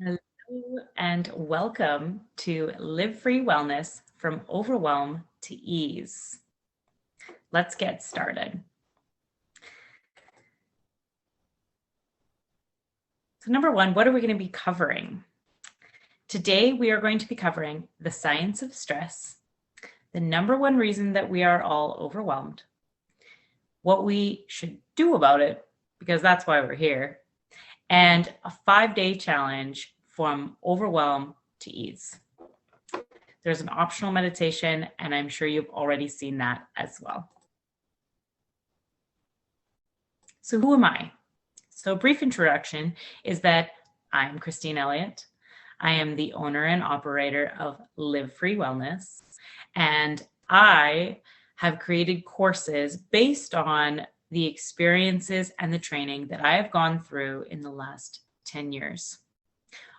Hello and welcome to Live Free Wellness from Overwhelm to Ease. Let's get started. So, number one, what are we going to be covering? Today, we are going to be covering the science of stress, the number one reason that we are all overwhelmed, what we should do about it, because that's why we're here, and a 5-day challenge from overwhelm to ease. There's an optional meditation, and I'm sure you've already seen that as well. So who am I? So a brief introduction is that I'm Christine Elliott. I am the owner and operator of Live Free Wellness, and I have created courses based on the experiences and the training that I have gone through in the last 10 years.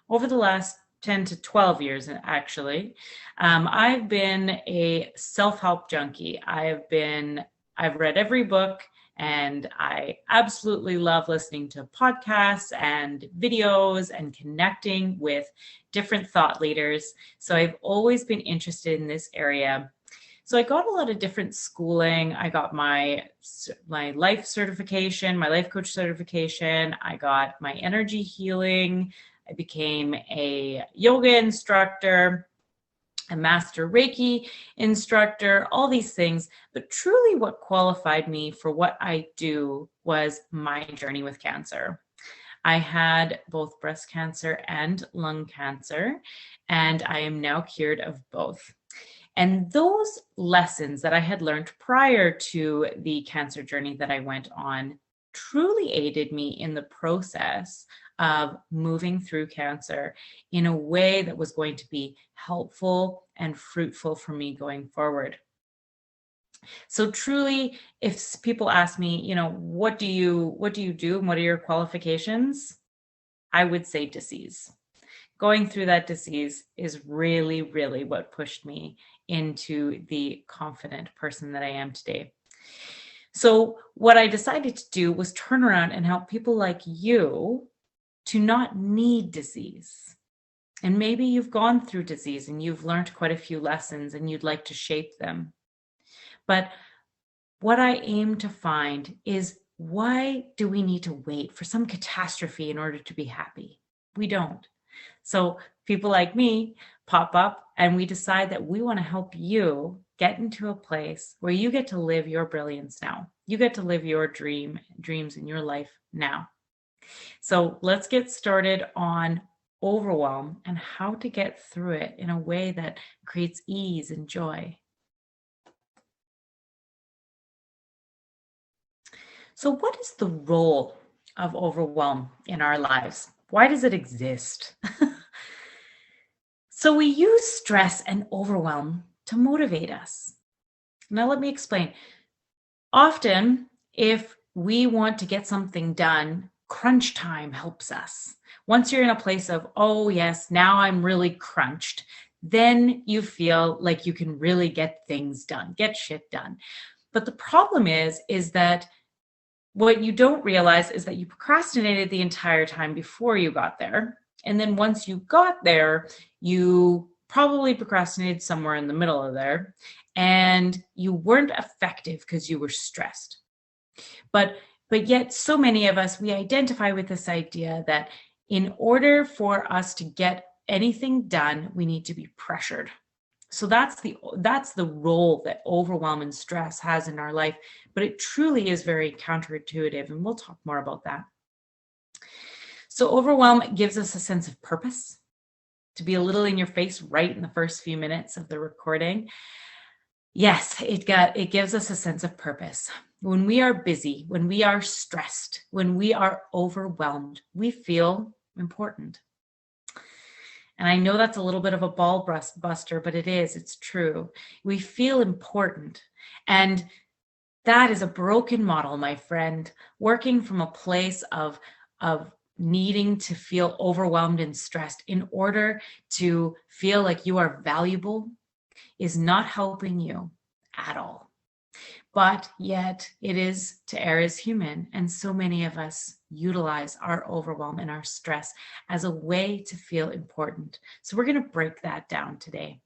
Over the last 10 to 12 years, actually, I've been a self-help junkie. I've read every book, and I absolutely love listening to podcasts and videos and connecting with different thought leaders. So I've always been interested in this area. So I got a lot of different schooling. I got my life certification, my life coach certification. I got my energy healing. I became a yoga instructor, a master Reiki instructor, all these things. But truly what qualified me for what I do was my journey with cancer. I had both breast cancer and lung cancer, and I am now cured of both. And those lessons that I had learned prior to the cancer journey that I went on truly aided me in the process of moving through cancer in a way that was going to be helpful and fruitful for me going forward. So truly, if people ask me, what do you do and what are your qualifications? I would say disease. Going through that disease is really, really what pushed me into the confident person that I am today. So what I decided to do was turn around and help people like you to not need disease. And maybe you've gone through disease and you've learned quite a few lessons and you'd like to shape them. But what I aim to find is, why do we need to wait for some catastrophe in order to be happy? We don't. So people like me pop up and we decide that we want to help you get into a place where you get to live your brilliance now. You get to live your dreams in your life now. So let's get started on overwhelm and how to get through it in a way that creates ease and joy. So what is the role of overwhelm in our lives? Why does it exist? So we use stress and overwhelm to motivate us. Now let me explain. Often, if we want to get something done, crunch time helps us. Once you're in a place of, oh yes, now I'm really crunched, then you feel like you can really get things done, get shit done. But the problem is that what you don't realize is that you procrastinated the entire time before you got there. And then once you got there, you probably procrastinated somewhere in the middle of there, and you weren't effective because you were stressed. But yet so many of us, we identify with this idea that in order for us to get anything done, we need to be pressured. So that's the role that overwhelm and stress has in our life, but it truly is very counterintuitive, and we'll talk more about that. So overwhelm gives us a sense of purpose, to be a little in your face right in the first few minutes of the recording. Yes, it gives us a sense of purpose. When we are busy, when we are stressed, when we are overwhelmed, we feel important. And I know that's a little bit of a ball buster, but it's true. We feel important. And that is a broken model, my friend. Working from a place of needing to feel overwhelmed and stressed in order to feel like you are valuable is not helping you at all. But yet it is to err as human. And so many of us utilize our overwhelm and our stress as a way to feel important. So we're going to break that down today.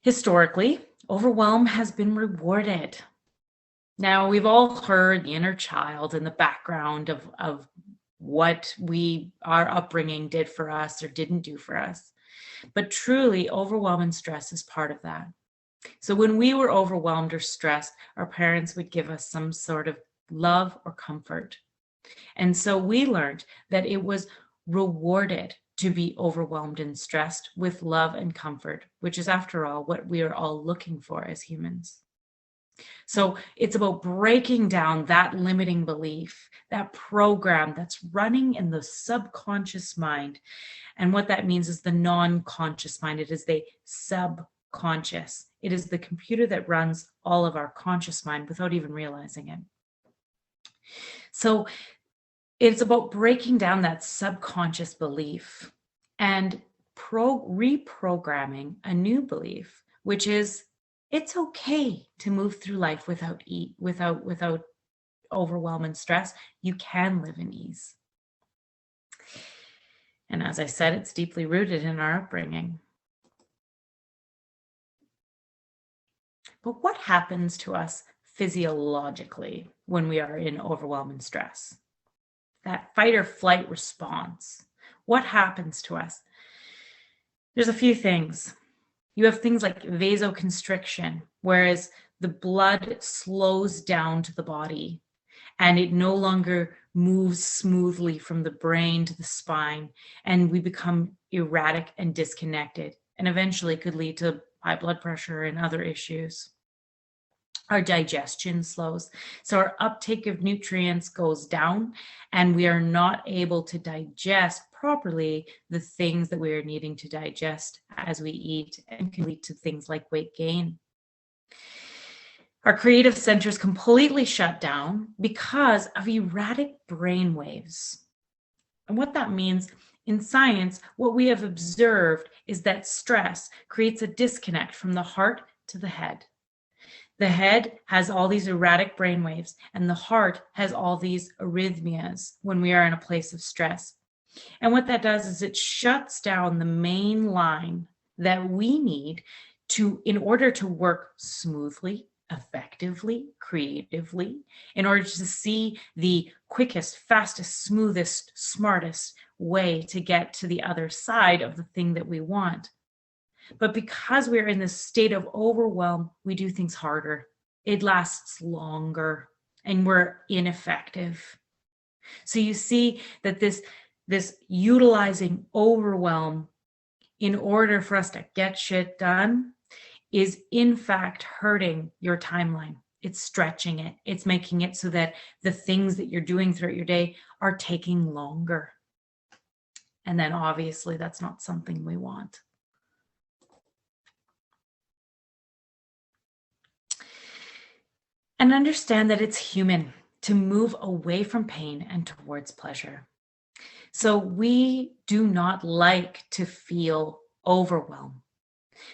Historically, overwhelm has been rewarded. Now, we've all heard the inner child and the background of what our upbringing did for us or didn't do for us. But truly, overwhelm and stress is part of that. So when we were overwhelmed or stressed, our parents would give us some sort of love or comfort. And so we learned that it was rewarded to be overwhelmed and stressed with love and comfort, which is, after all, what we are all looking for as humans. So it's about breaking down that limiting belief, that program that's running in the subconscious mind. And what that means is the non-conscious mind. It is the subconscious. It is the computer that runs all of our conscious mind without even realizing it. So it's about breaking down that subconscious belief and reprogramming a new belief, which is it's okay to move through life without overwhelm and stress. You can live in ease. And as I said, it's deeply rooted in our upbringing. But what happens to us physiologically when we are in overwhelm and stress? That fight or flight response. What happens to us? There's a few things. You have things like vasoconstriction, whereas the blood slows down to the body and it no longer moves smoothly from the brain to the spine, and we become erratic and disconnected, and eventually could lead to high blood pressure and other issues. Our digestion slows. So our uptake of nutrients goes down and we are not able to digest properly the things that we are needing to digest as we eat, and can lead to things like weight gain. Our creative centers completely shut down because of erratic brain waves. And what that means in science, what we have observed is that stress creates a disconnect from the heart to the head. The head has all these erratic brain waves, and the heart has all these arrhythmias when we are in a place of stress. And what that does is it shuts down the main line that we need in order to work smoothly, effectively, creatively, in order to see the quickest, fastest, smoothest, smartest way to get to the other side of the thing that we want. But because we're in this state of overwhelm, we do things harder. It lasts longer and we're ineffective. So you see that this utilizing overwhelm in order for us to get shit done is in fact hurting your timeline. It's stretching it. It's making it so that the things that you're doing throughout your day are taking longer. And then obviously that's not something we want. And understand that it's human to move away from pain and towards pleasure. So we do not like to feel overwhelmed.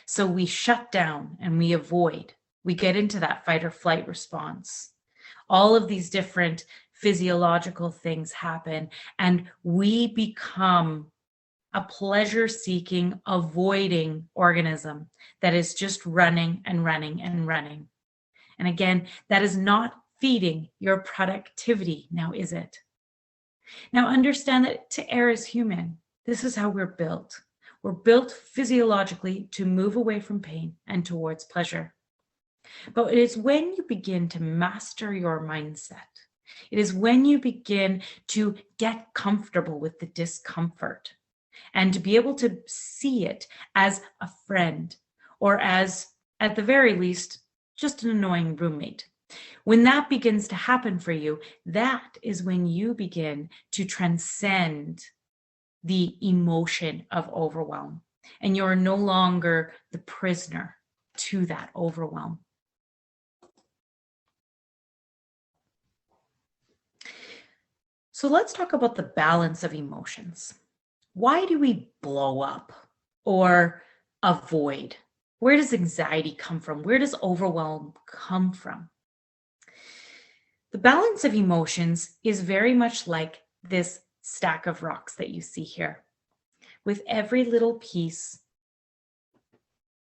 So we shut down and we avoid. We get into that fight or flight response. All of these different physiological things happen, and we become a pleasure-seeking, avoiding organism that is just running and running and running. And again, that is not feeding your productivity now, is it? Now understand that to err is human. This is how we're built. We're built physiologically to move away from pain and towards pleasure. But it is when you begin to master your mindset, it is when you begin to get comfortable with the discomfort and to be able to see it as a friend, or as, at the very least, just an annoying roommate. When that begins to happen for you, that is when you begin to transcend the emotion of overwhelm, and you're no longer the prisoner to that overwhelm. So let's talk about the balance of emotions. Why do we blow up or avoid? Where does anxiety come from? Where does overwhelm come from? The balance of emotions is very much like this stack of rocks that you see here, with every little piece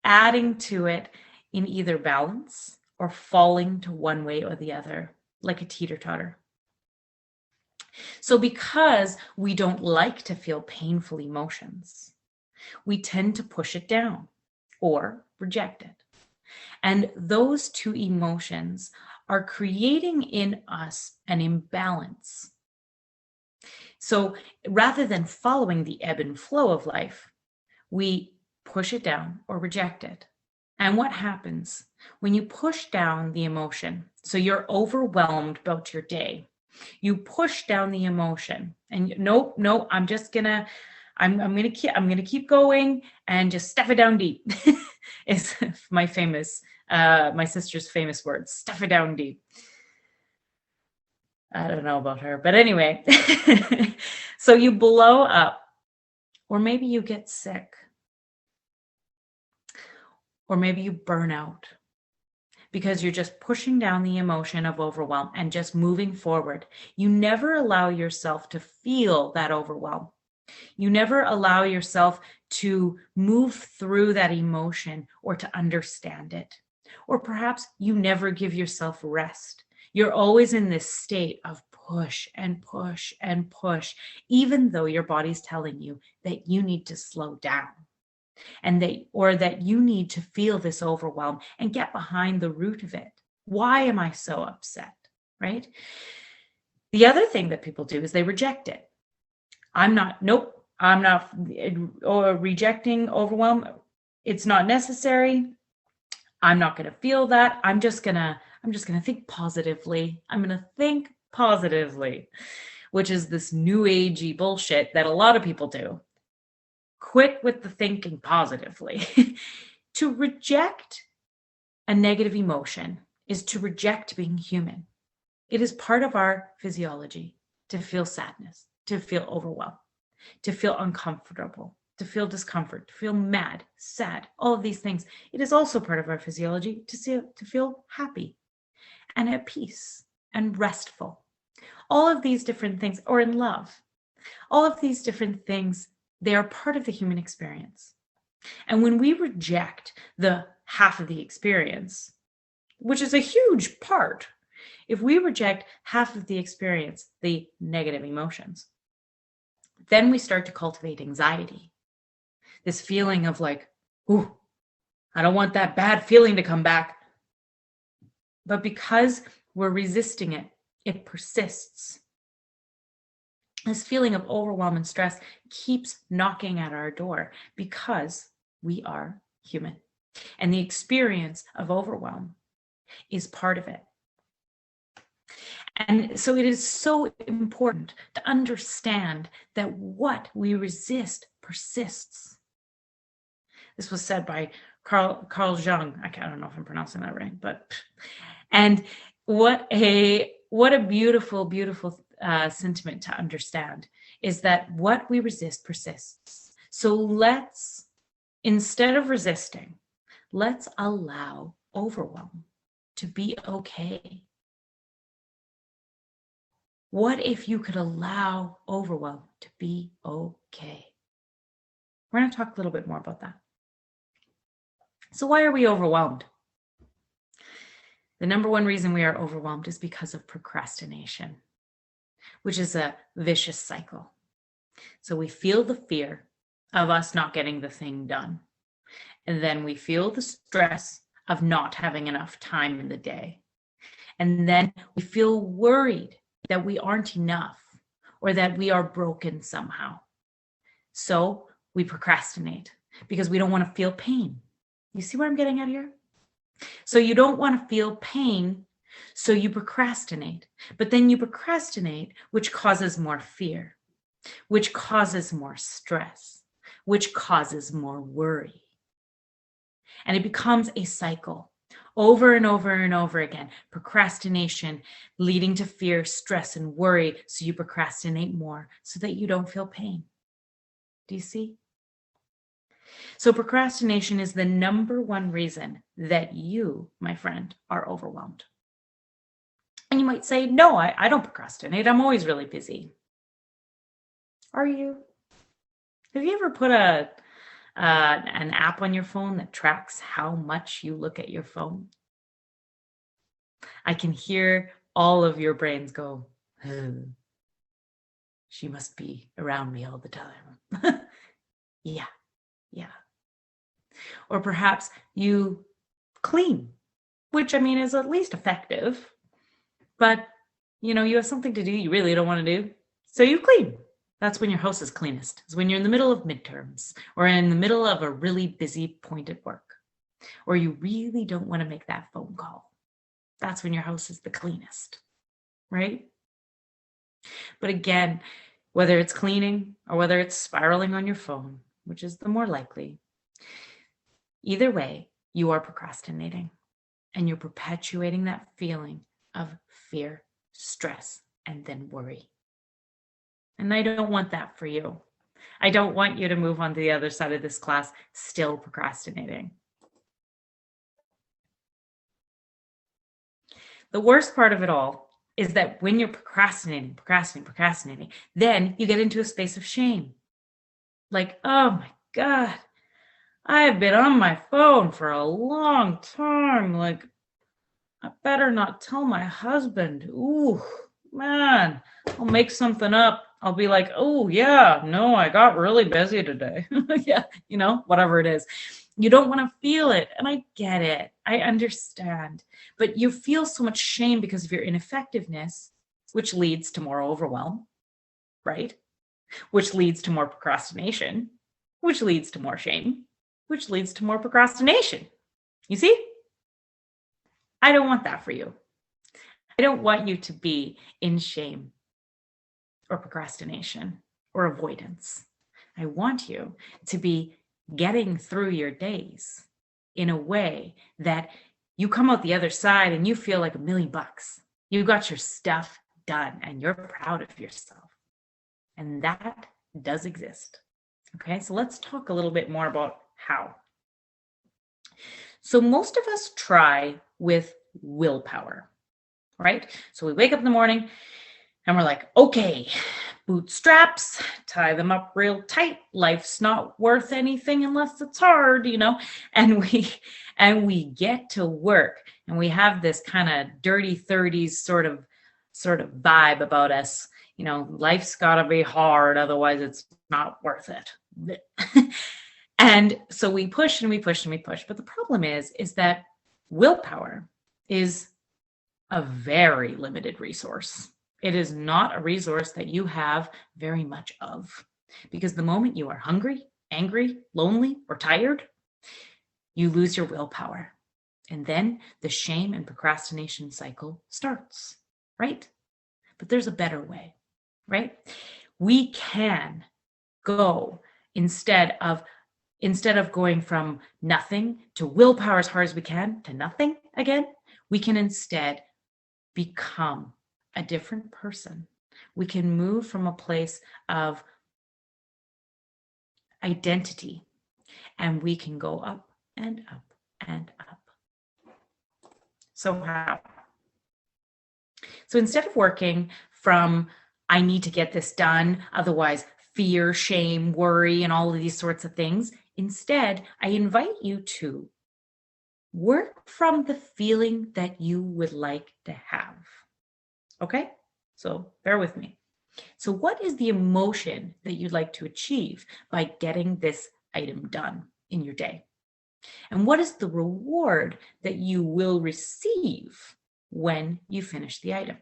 adding to it in either balance or falling to one way or the other, like a teeter-totter. So because we don't like to feel painful emotions, we tend to push it down or reject it. And those two emotions are creating in us an imbalance. So rather than following the ebb and flow of life, we push it down or reject it. And what happens when you push down the emotion? So you're overwhelmed about your day. You push down the emotion and no, I'm gonna keep going and just stuff it down deep. Is my sister's famous words, stuff it down deep. I don't know about her, but anyway. So you blow up, or maybe you get sick, or maybe you burn out because you're just pushing down the emotion of overwhelm and just moving forward. You never allow yourself to feel that overwhelm. You never allow yourself to move through that emotion or to understand it. Or perhaps you never give yourself rest. You're always in this state of push and push and push, even though your body's telling you that you need to slow down and that you need to feel this overwhelm and get behind the root of it. Why am I so upset? Right? The other thing that people do is they reject it. I'm not rejecting overwhelm. It's not necessary. I'm not going to feel that. I'm just going to think positively. I'm going to think positively, which is this new agey bullshit that a lot of people do. Quit with the thinking positively. To reject a negative emotion is to reject being human. It is part of our physiology to feel sadness, to feel overwhelmed, to feel uncomfortable, to feel discomfort, to feel mad, sad, all of these things. It is also part of our physiology to feel happy and at peace and restful. All of these different things, or in love, all of these different things, they are part of the human experience. And when we reject the half of the experience, which is a huge part, if we reject half of the experience, the negative emotions, then we start to cultivate anxiety. This feeling of like, ooh, I don't want that bad feeling to come back. But because we're resisting it, it persists. This feeling of overwhelm and stress keeps knocking at our door because we are human. And the experience of overwhelm is part of it. And so it is so important to understand that what we resist persists. This was said by Carl Jung. I don't know if I'm pronouncing that right, but and what a beautiful, beautiful sentiment to understand is that what we resist persists. So let's, instead of resisting, let's allow overwhelm to be okay. What if you could allow overwhelm to be okay? We're going to talk a little bit more about that. So why are we overwhelmed? The number one reason we are overwhelmed is because of procrastination, which is a vicious cycle. So we feel the fear of us not getting the thing done. And then we feel the stress of not having enough time in the day. And then we feel worried that we aren't enough or that we are broken somehow. So we procrastinate because we don't want to feel pain. You see what I'm getting at here? So you don't want to feel pain, so you procrastinate. But then you procrastinate, which causes more fear, which causes more stress, which causes more worry. And it becomes a cycle over and over and over again. Procrastination leading to fear, stress, and worry. So you procrastinate more so that you don't feel pain. Do you see? So procrastination is the number one reason that you, my friend, are overwhelmed. And you might say, no, I don't procrastinate. I'm always really busy. Are you? Have you ever put an app on your phone that tracks how much you look at your phone? I can hear all of your brains go, she must be around me all the time. Yeah. Or perhaps you clean, which I mean is at least effective, but you have something to do you really don't want to do, so you clean. That's when your house is cleanest. It's when you're in the middle of midterms or in the middle of a really busy point at work, or you really don't want to make that phone call. That's when your house is the cleanest, right? But again, whether it's cleaning or whether it's spiraling on your phone, which is the more likely, either way, you are procrastinating and you're perpetuating that feeling of fear, stress, and then worry. And I don't want that for you. I don't want you to move on to the other side of this class still procrastinating. The worst part of it all is that when you're procrastinating, then you get into a space of shame. Like, oh my God, I've been on my phone for a long time. Like, I better not tell my husband. Ooh, man, I'll make something up. I'll be like, oh yeah, no, I got really busy today. Yeah, whatever it is. You don't want to feel it. And I get it. I understand. But you feel so much shame because of your ineffectiveness, which leads to more overwhelm, right? Which leads to more procrastination, which leads to more shame, which leads to more procrastination. You see? I don't want that for you. I don't want you to be in shame or procrastination or avoidance. I want you to be getting through your days in a way that you come out the other side and you feel like $1,000,000. You got your stuff done and you're proud of yourself. And that does exist. Okay, so let's talk a little bit more about how. So most of us try with willpower, right? So we wake up in the morning and we're like, okay, bootstraps, tie them up real tight. Life's not worth anything unless it's hard, and we get to work and we have this kind of dirty 30s sort of vibe about us. Life's gotta be hard, otherwise it's not worth it. And so we push and we push and we push. But the problem is that willpower is a very limited resource. It is not a resource that you have very much of, because the moment you are hungry, angry, lonely, or tired, you lose your willpower. And then the shame and procrastination cycle starts, right? But there's a better way, right? We can go instead of going from nothing to willpower as hard as we can to nothing again, we can instead become a different person. We can move from a place of identity and we can go up and up and up. So how? So instead of working from, I need to get this done, otherwise fear, shame, worry, and all of these sorts of things, instead, I invite you to work from the feeling that you would like to have. Okay? So bear with me. So what is the emotion that you'd like to achieve by getting this item done in your day? And what is the reward that you will receive when you finish the item?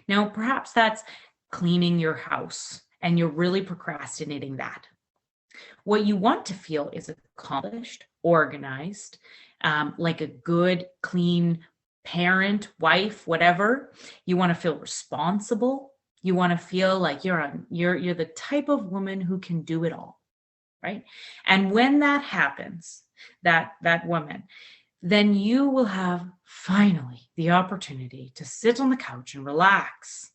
Now, perhaps that's cleaning your house and you're really procrastinating that. What you want to feel is accomplished, organized, like a good, clean parent, wife, whatever. You want to feel responsible. You want to feel like you're the type of woman who can do it all, right? And when that happens, that woman, then you will have finally the opportunity to sit on the couch and relax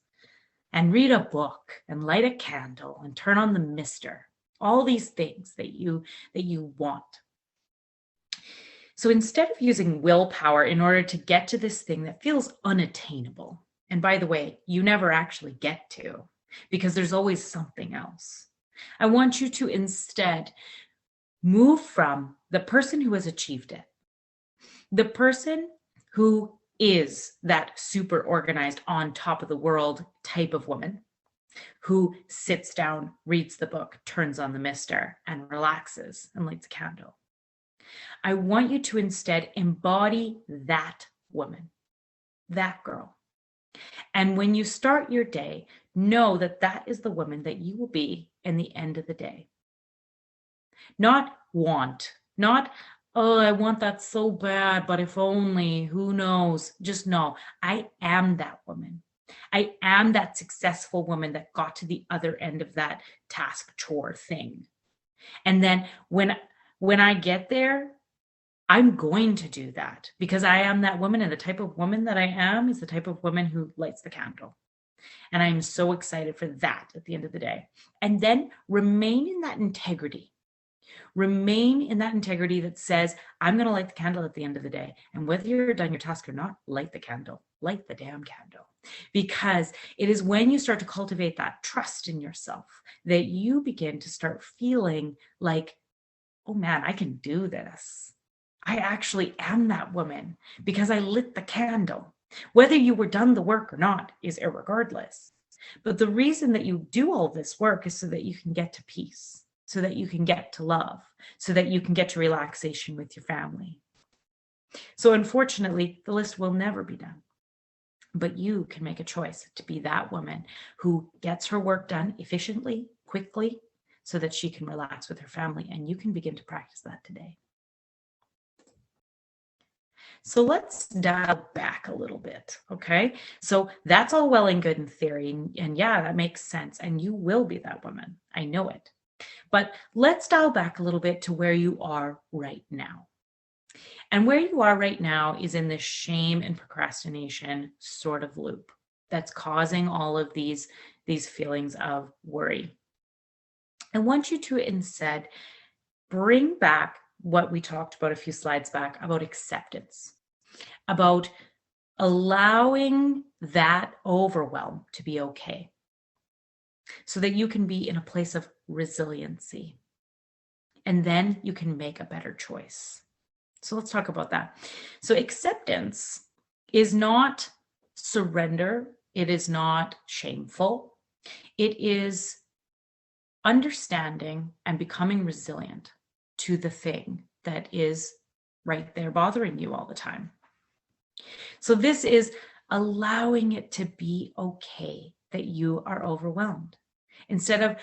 and read a book and light a candle and turn on the mister. All these things that you want. So instead of using willpower in order to get to this thing that feels unattainable, and by the way, you never actually get to because there's always something else. I want you to instead move from the person who has achieved it, the person who is that super organized, on top of the world type of woman who sits down, reads the book, turns on the mister, and relaxes and lights a candle. I want you to instead embody that woman, that girl. And when you start your day, know that that is the woman that you will be in the end of the day. Not want, not, oh, I want that so bad, but if only, who knows? Just know, I am that woman. I am that successful woman that got to the other end of that task chore thing. And then when I get there, I'm going to do that because I am that woman, and the type of woman that I am is the type of woman who lights the candle. And I'm so excited for that at the end of the day. And then remain in that integrity. Remain in that integrity that says, I'm going to light the candle at the end of the day. And whether you're done your task or not, light the candle. Light the damn candle. Because it is when you start to cultivate that trust in yourself that you begin to start feeling like, oh man, I can do this. I actually am that woman because I lit the candle. Whether you were done the work or not is irregardless. But the reason that you do all this work is so that you can get to peace, so that you can get to love, so that you can get to relaxation with your family. So unfortunately, the list will never be done. But you can make a choice to be that woman who gets her work done efficiently, quickly, so that she can relax with her family. And you can begin to practice that today. So let's dial back a little bit, okay? So that's all well and good in theory. And yeah, that makes sense. And you will be that woman. I know it. But let's dial back a little bit to where you are right now. And where you are right now is in this shame and procrastination sort of loop that's causing all of these feelings of worry. I want you to instead bring back what we talked about a few slides back about acceptance, about allowing that overwhelm to be okay, so that you can be in a place of resiliency. And then you can make a better choice. So let's talk about that. So acceptance is not surrender. It is not shameful. It is understanding and becoming resilient to the thing that is right there bothering you all the time. So this is allowing it to be okay that you are overwhelmed. Instead of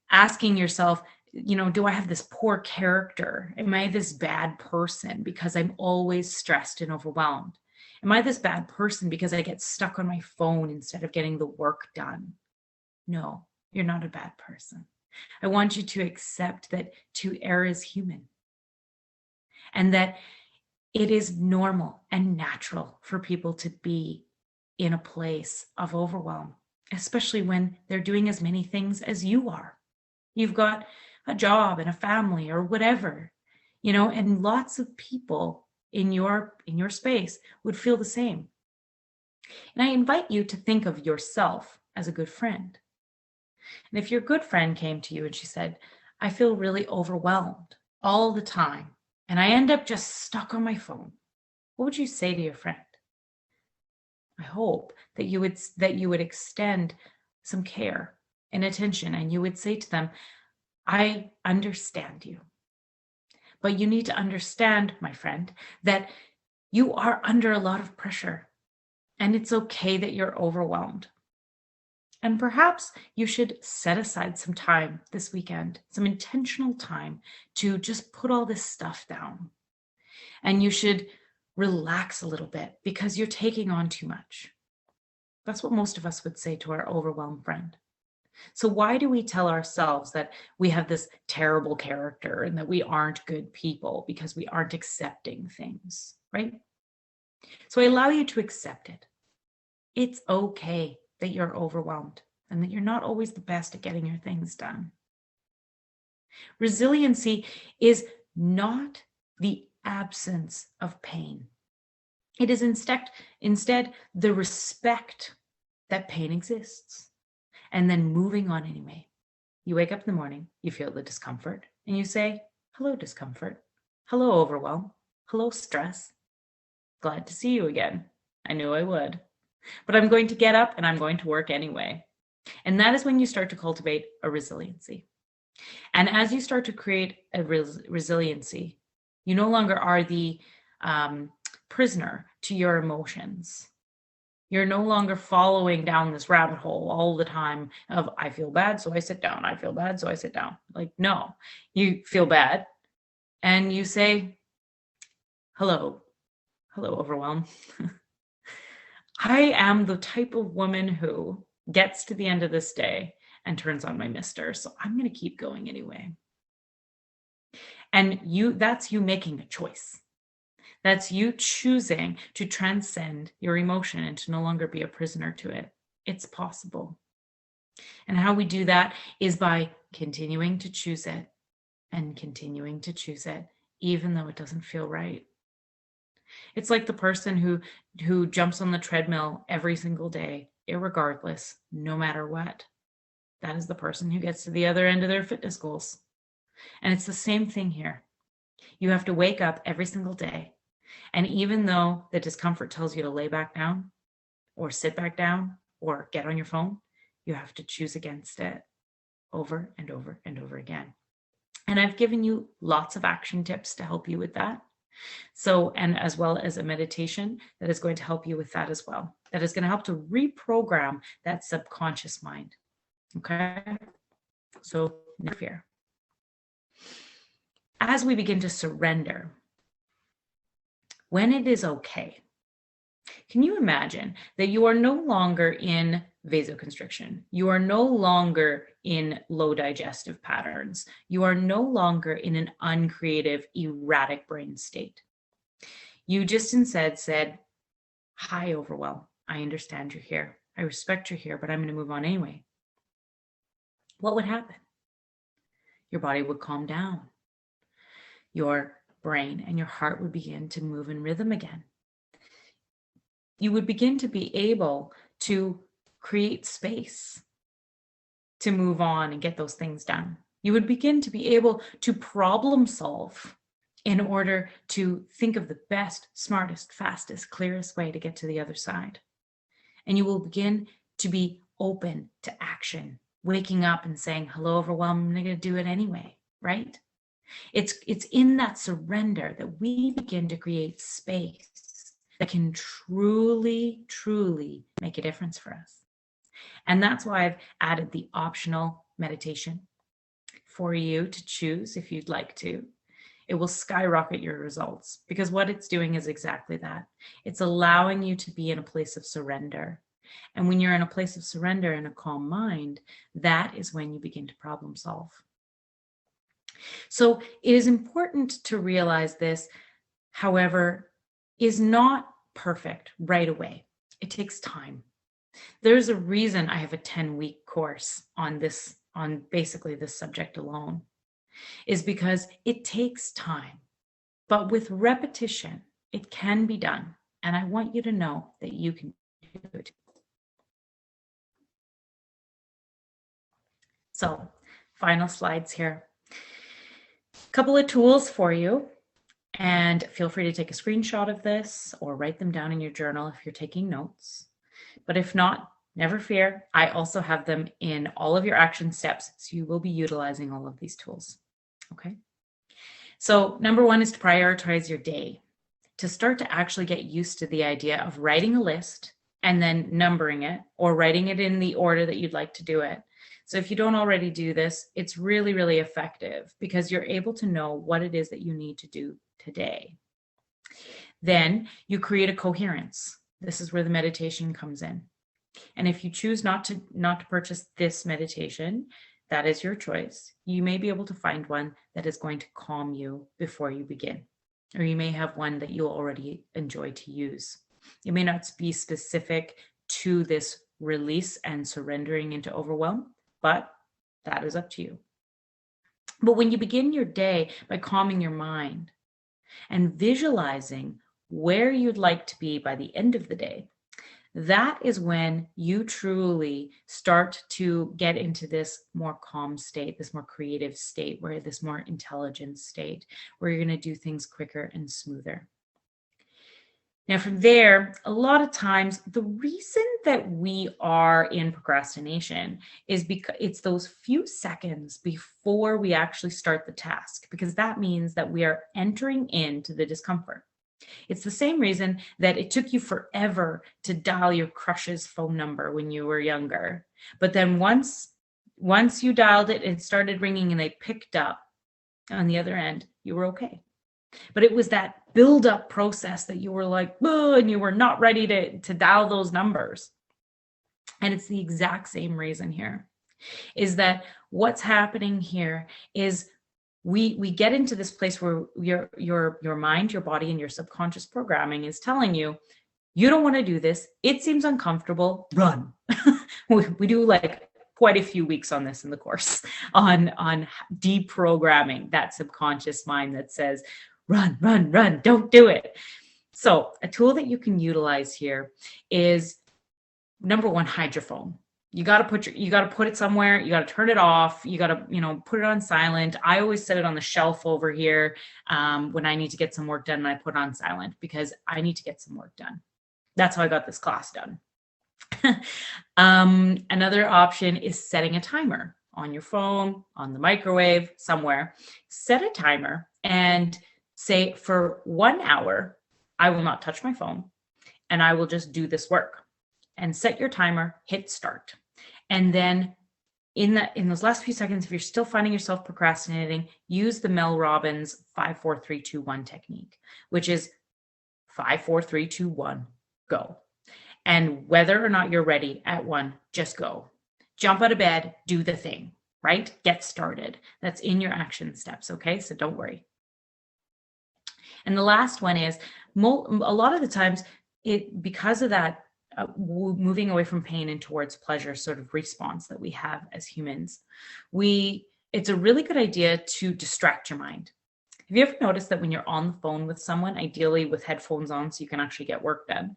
asking yourself, do I have this poor character? Am I this bad person because I'm always stressed and overwhelmed? Am I this bad person because I get stuck on my phone instead of getting the work done? No, you're not a bad person. I want you to accept that to err is human, and that it is normal and natural for people to be in a place of overwhelm, especially when they're doing as many things as you are. You've got a job and a family or whatever, and lots of people in your space would feel the same. And I invite you to think of yourself as a good friend. And if your good friend came to you and she said, I feel really overwhelmed all the time, and I end up just stuck on my phone, what would you say to your friend? I hope that you would extend some care and attention, and you would say to them, I understand you. But you need to understand, my friend, that you are under a lot of pressure, and it's okay that you're overwhelmed. And perhaps you should set aside some time this weekend, some intentional time to just put all this stuff down. And you should relax a little bit because you're taking on too much. That's what most of us would say to our overwhelmed friend. So why do we tell ourselves that we have this terrible character and that we aren't good people? Because we aren't accepting things, right? So I allow you to accept it. It's okay that you're overwhelmed and that you're not always the best at getting your things done. Resiliency is not the absence of pain. It is instead the respect that pain exists, and then moving on anyway. You wake up in the morning, you feel the discomfort, and you say, hello, discomfort. Hello, overwhelm. Hello, stress. Glad to see you again. I knew I would. But I'm going to get up and I'm going to work anyway. And that is when you start to cultivate a resiliency. And as you start to create a resiliency, you no longer are the prisoner to your emotions. You're no longer following down this rabbit hole all the time of, I feel bad, so I sit down. I feel bad, so I sit down. Like, no, you feel bad and you say, hello, overwhelm. I am the type of woman who gets to the end of this day and turns on my mister. So I'm going to keep going anyway. And that's you making a choice. That's you choosing to transcend your emotion and to no longer be a prisoner to it. It's possible. And how we do that is by continuing to choose it and continuing to choose it, even though it doesn't feel right. It's like the person who jumps on the treadmill every single day, irregardless, no matter what. That is the person who gets to the other end of their fitness goals. And it's the same thing here. You have to wake up every single day. And even though the discomfort tells you to lay back down or sit back down or get on your phone, you have to choose against it over and over and over again. And I've given you lots of action tips to help you with that. So, and as well as a meditation that is going to help you with that as well. That is going to help to reprogram that subconscious mind. Okay? So, no fear. As we begin to surrender, when it is okay, can you imagine that you are no longer in vasoconstriction? You are no longer in low digestive patterns. You are no longer in an uncreative, erratic brain state. You just instead said, hi, overwhelm. I understand you're here. I respect you're here, but I'm going to move on anyway. What would happen? Your body would calm down. Your brain and your heart would begin to move in rhythm again. You would begin to be able to create space to move on and get those things done. You would begin to be able to problem solve in order to think of the best, smartest, fastest, clearest way to get to the other side. And you will begin to be open to action, waking up and saying, hello, overwhelm, I'm going to do it anyway, right? It's in that surrender that we begin to create space that can truly, truly make a difference for us. And that's why I've added the optional meditation for you to choose if you'd like to. It will skyrocket your results because what it's doing is exactly that. It's allowing you to be in a place of surrender. And when you're in a place of surrender and a calm mind, that is when you begin to problem solve. So it is important to realize this, however, is not perfect right away. It takes time. There's a reason I have a 10-week course on this, on basically this subject alone, is because it takes time. But with repetition, it can be done. And I want you to know that you can do it. So, final slides here. Couple of tools for you, and feel free to take a screenshot of this or write them down in your journal if you're taking notes. But if not, never fear. I also have them in all of your action steps, so you will be utilizing all of these tools. Okay. So number one is to prioritize your day, to start to actually get used to the idea of writing a list and then numbering it or writing it in the order that you'd like to do it. So if you don't already do this, it's really, really effective because you're able to know what it is that you need to do today. Then you create a coherence. This is where the meditation comes in. And if you choose not to purchase this meditation, that is your choice. You may be able to find one that is going to calm you before you begin. Or you may have one that you'll already enjoy to use. It may not be specific to this release and surrendering into overwhelm, but that is up to you. But when you begin your day by calming your mind, and visualizing where you'd like to be by the end of the day, that is when you truly start to get into this more calm state, this more creative state, where this more intelligent state, where you're going to do things quicker and smoother. Now, from there, a lot of times the reason that we are in procrastination is because it's those few seconds before we actually start the task, because that means that we are entering into the discomfort. It's the same reason that it took you forever to dial your crush's phone number when you were younger. But then once you dialed it, it started ringing and they picked up on the other end, you were okay. But it was that build-up process that you were like, oh, and you were not ready to dial those numbers. And it's the exact same reason here, is that what's happening here is we get into this place where your mind, your body, and your subconscious programming is telling you, you don't want to do this. It seems uncomfortable. Run. We do like quite a few weeks on this in the course on deprogramming that subconscious mind that says, run, run, run, don't do it. So a tool that you can utilize here is, number one, hide your phone. You got to put it somewhere. You got to turn it off. You got to, put it on silent. I always set it on the shelf over here when I need to get some work done, and I put it on silent because I need to get some work done. That's how I got this class done. Another option is setting a timer on your phone, on the microwave, somewhere. Set a timer and say, for 1 hour, I will not touch my phone and I will just do this work. And set your timer, hit start. And then in those last few seconds, if you're still finding yourself procrastinating, use the Mel Robbins 5, 4, 3, 2, 1 technique, which is 5, 4, 3, 2, 1, go. And whether or not you're ready at 1, just go. Jump out of bed, do the thing, right? Get started. That's in your action steps, okay? So don't worry. And the last one is, a lot of the times, because of that moving away from pain and towards pleasure sort of response that we have as humans, it's a really good idea to distract your mind. Have you ever noticed that when you're on the phone with someone, ideally with headphones on so you can actually get work done,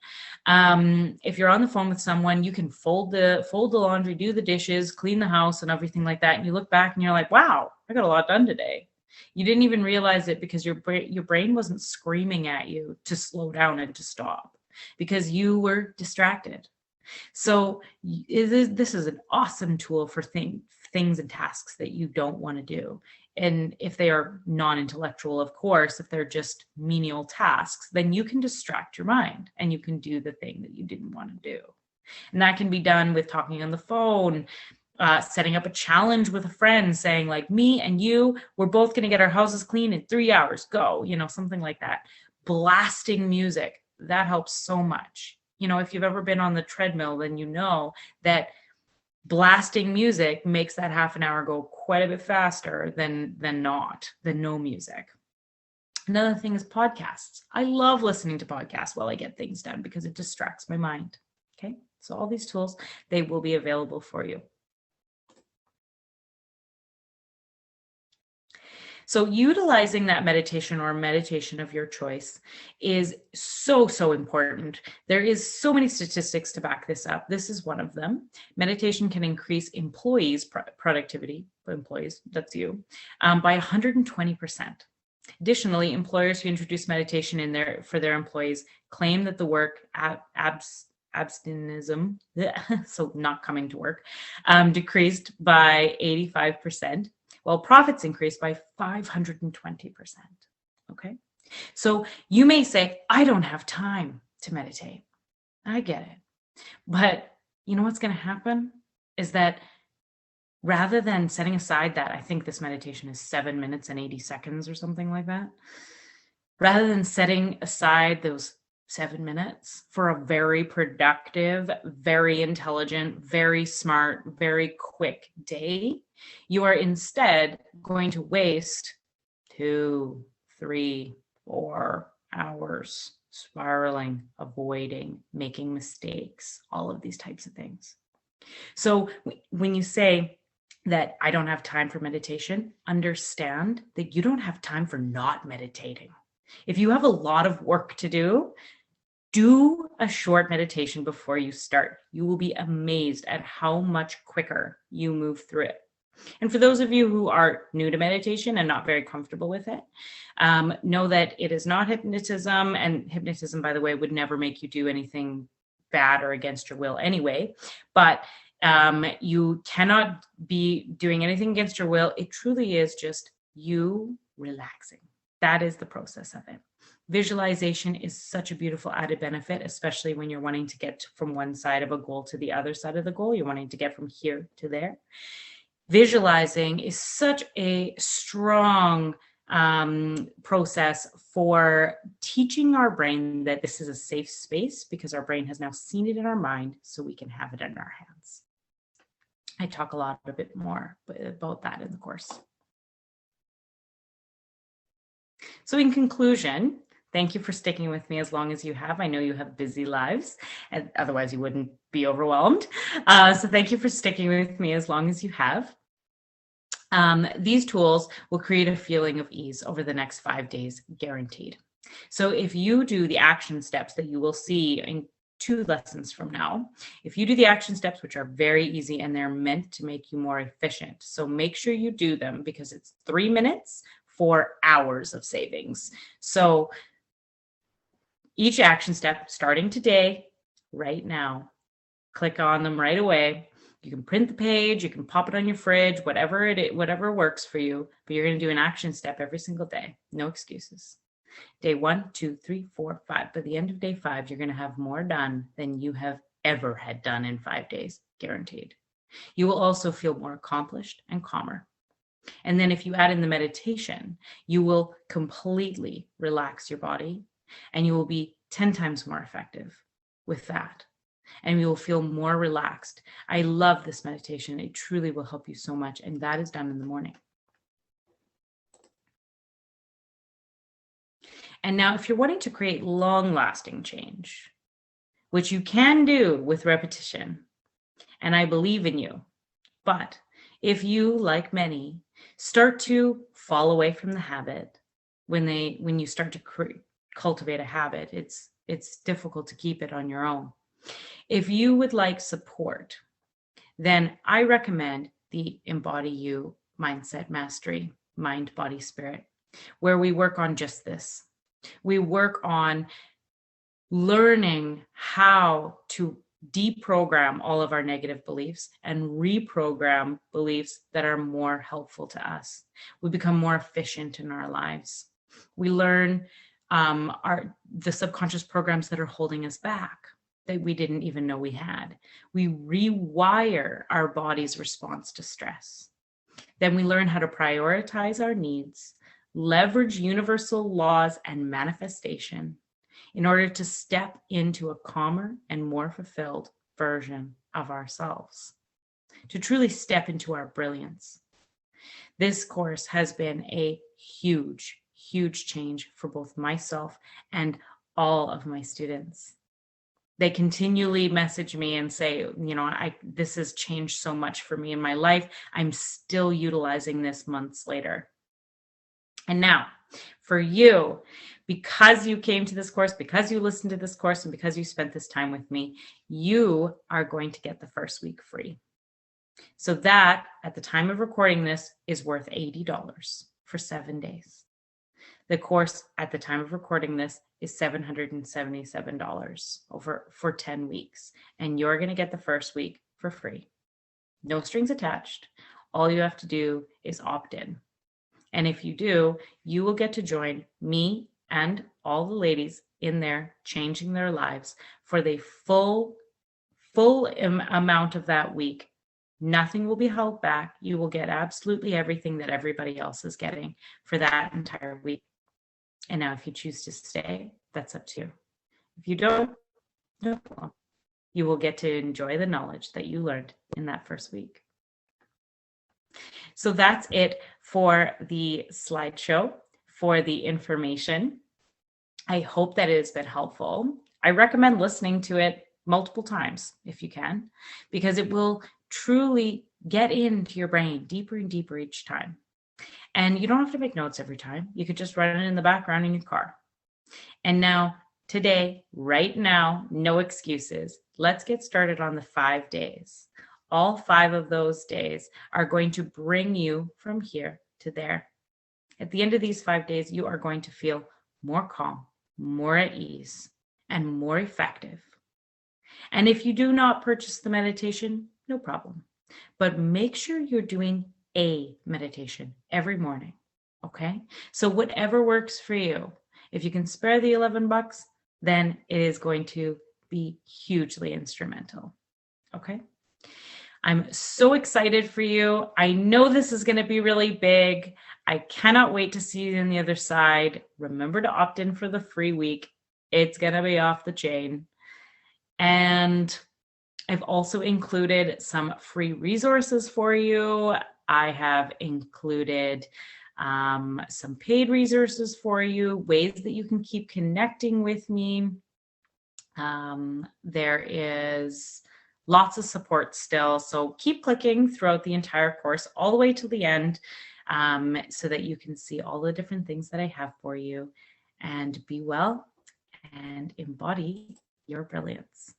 if you're on the phone with someone, you can fold the laundry, do the dishes, clean the house and everything like that, and you look back and you're like, wow, I got a lot done today. You didn't even realize it because your brain wasn't screaming at you to slow down and to stop, because you were distracted. So this is an awesome tool for things and tasks that you don't want to do. And if they are non-intellectual, of course, if they're just menial tasks, then you can distract your mind and you can do the thing that you didn't want to do. And that can be done with talking on the phone, setting up a challenge with a friend, saying like, me and you, we're both going to get our houses clean in 3 hours, go, something like that. Blasting music, that helps so much. If you've ever been on the treadmill, then you know that blasting music makes that half an hour go quite a bit faster than no music. Another thing is podcasts. I love listening to podcasts while I get things done because it distracts my mind. Okay, so all these tools, they will be available for you. So utilizing that meditation or meditation of your choice is so, so important. There is so many statistics to back this up. This is one of them. Meditation can increase employees' productivity, employees, that's you, by 120%. Additionally, employers who introduce meditation for their employees claim that the work abstinism, so not coming to work, decreased by 85%. Well, profits increased by 520%. Okay. So you may say, I don't have time to meditate. I get it. But you know what's going to happen is that rather than setting aside that, I think this meditation is 7 minutes and 80 seconds or something like that. Rather than setting aside those 7 minutes for a very productive, very intelligent, very smart, very quick day, you are instead going to waste 2, 3, 4 hours spiraling, avoiding, making mistakes, all of these types of things. So when you say that I don't have time for meditation, understand that you don't have time for not meditating. If you have a lot of work to do a short meditation before you start. You will be amazed at how much quicker you move through it. And for those of you who are new to meditation and not very comfortable with it, know that it is not hypnotism. And hypnotism, by the way, would never make you do anything bad or against your will anyway. But you cannot be doing anything against your will. It truly is just you relaxing. That is the process of it. Visualization is such a beautiful added benefit, especially when you're wanting to get from one side of a goal to the other side of the goal. You're wanting to get from here to there. Visualizing is such a strong process for teaching our brain that this is a safe space, because our brain has now seen it in our mind, so we can have it in our hands. I talk a bit more about that in the course. So in conclusion, thank you for sticking with me as long as you have. I know you have busy lives, and otherwise you wouldn't be overwhelmed. So thank you for sticking with me as long as you have. These tools will create a feeling of ease over the next 5 days, guaranteed. So if you do the action steps that you will see in 2 lessons from now, if you do the action steps, which are very easy and they're meant to make you more efficient. So make sure you do them, because it's 3 minutes for hours of savings. So each action step, starting today, right now, click on them right away. You can print the page, you can pop it on your fridge, whatever works for you, but you're going to do an action step every single day. No excuses. Day 1, 2, 3, 4, 5. By the end of day 5, you're going to have more done than you have ever had done in 5 days, guaranteed. You will also feel more accomplished and calmer. And then if you add in the meditation, you will completely relax your body, and you will be 10 times more effective with that. And you will feel more relaxed. I love this meditation. It truly will help you so much. And that is done in the morning. And now, if you're wanting to create long-lasting change, which you can do with repetition, and I believe in you, but if you, like many, start to fall away from the habit, when you start to cultivate a habit, it's difficult to keep it on your own. If you would like support, then I recommend the Embody You Mindset Mastery, Mind, Body, Spirit, where we work on just this. We work on learning how to deprogram all of our negative beliefs and reprogram beliefs that are more helpful to us. We become more efficient in our lives. We learn the subconscious programs that are holding us back, that we didn't even know we had. We rewire our body's response to stress. Then we learn how to prioritize our needs, leverage universal laws and manifestation in order to step into a calmer and more fulfilled version of ourselves, to truly step into our brilliance. This course has been a huge, huge change for both myself and all of my students. They continually message me and say, this has changed so much for me in my life. I'm still utilizing this months later. And now, for you, because you came to this course, because you listened to this course, and because you spent this time with me, you are going to get the first week free. So that, at the time of recording this, is worth $80 for 7 days. The course, at the time of recording this, is $777 for 10 weeks. And you're going to get the first week for free. No strings attached. All you have to do is opt in. And if you do, you will get to join me and all the ladies in there changing their lives for the full amount of that week. Nothing will be held back. You will get absolutely everything that everybody else is getting for that entire week. And now if you choose to stay, that's up to you. If you don't, no problem. You will get to enjoy the knowledge that you learned in that first week. So that's it for the slideshow, for the information. I hope that it has been helpful. I recommend listening to it multiple times if you can, because it will truly get into your brain deeper and deeper each time. And you don't have to make notes every time. You could just run it in the background in your car. And now, today, right now, no excuses. Let's get started on the 5 days. All 5 of those days are going to bring you from here to there. At the end of these 5 days, you are going to feel more calm, more at ease, and more effective. And if you do not purchase the meditation, no problem. But make sure you're doing a meditation every morning. Okay? So whatever works for you. If you can spare the $11, then it is going to be hugely instrumental. Okay? I'm so excited for you. I know this is going to be really big. I cannot wait to see you on the other side. Remember to opt in for the free week. It's going to be off the chain. And I've also included some free resources for you. I have included some paid resources for you, ways that you can keep connecting with me. There is lots of support still, so keep clicking throughout the entire course all the way to the end so that you can see all the different things that I have for you, and be well and embody your brilliance.